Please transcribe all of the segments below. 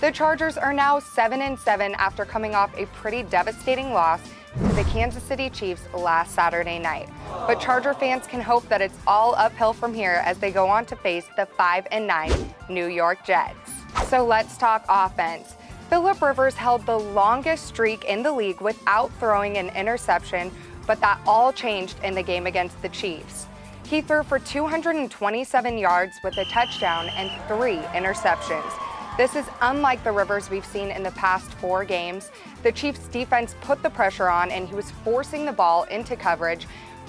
The Chargers are now 7-7 after coming off a pretty devastating loss to the Kansas City Chiefs last Saturday night. But Charger fans can hope that it's all uphill from here as they go on to face the 5-9 New York Jets. So let's talk offense. Phillip Rivers held the longest streak in the league without throwing an interception, but that all changed in the game against the Chiefs. He threw for 227 yards with a touchdown and 3 interceptions. This is unlike the Rivers we've seen in the past 4 games. The Chiefs' defense put the pressure on and he was forcing the ball into coverage,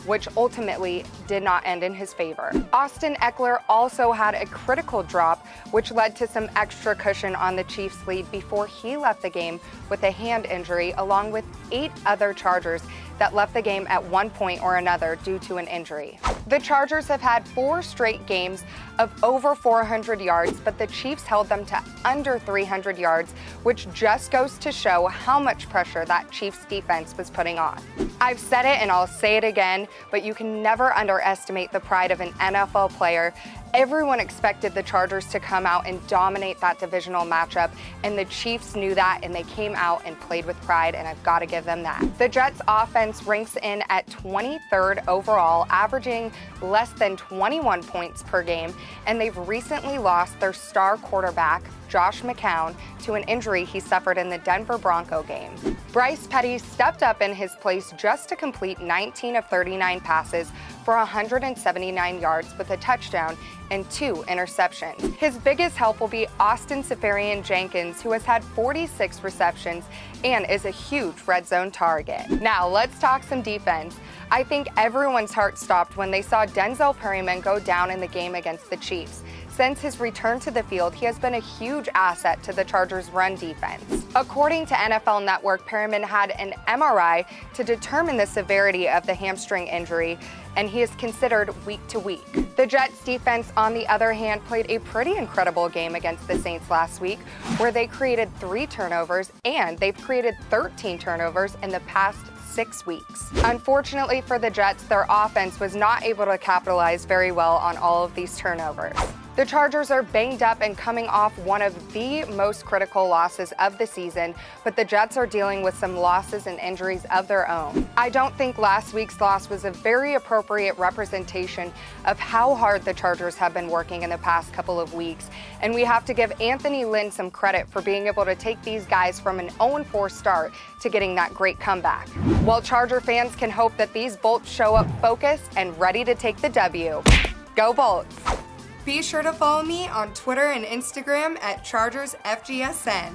which ultimately did not end in his favor. Austin Eckler also had a critical drop, which led to some extra cushion on the Chiefs' lead before he left the game with a hand injury, along with 8 other Chargers that left the game at one point or another due to an injury. The Chargers have had 4 straight games of over 400 yards, but the Chiefs held them to under 300 yards, which just goes to show how much pressure that Chiefs defense was putting on. I've said it and I'll say it again, but you can never underestimate the pride of an NFL player. Everyone expected the Chargers to come out and dominate that divisional matchup, and the Chiefs knew that, and they came out and played with pride, and I've got to give them that. The Jets' offense ranks in at 23rd overall, averaging less than 21 points per game, and they've recently lost their star quarterback, Josh McCown, to an injury he suffered in the Denver Bronco game. Bryce Petty stepped up in his place just to complete 19 of 39 passes for 179 yards with a touchdown and 2 interceptions. His biggest help will be Austin Seferian-Jenkins, who has had 46 receptions and is a huge red zone target. Now let's talk some defense. I think everyone's heart stopped when they saw Denzel Perryman go down in the game against the Chiefs. Since his return to the field, he has been a huge asset to the Chargers' run defense. According to NFL Network, Perryman had an MRI to determine the severity of the hamstring injury, and he is considered week to week. The Jets' defense, on the other hand, played a pretty incredible game against the Saints last week, where they created 3 turnovers, and they've created 13 turnovers in the past 6 weeks. Unfortunately for the Jets, their offense was not able to capitalize very well on all of these turnovers. The Chargers are banged up and coming off one of the most critical losses of the season, but the Jets are dealing with some losses and injuries of their own. I don't think last week's loss was a very appropriate representation of how hard the Chargers have been working in the past couple of weeks, and we have to give Anthony Lynn some credit for being able to take these guys from an 0-4 start to getting that great comeback. While Charger fans can hope that these Bolts show up focused and ready to take the W. Go Bolts! Be sure to follow me on Twitter and Instagram at ChargersFGSN.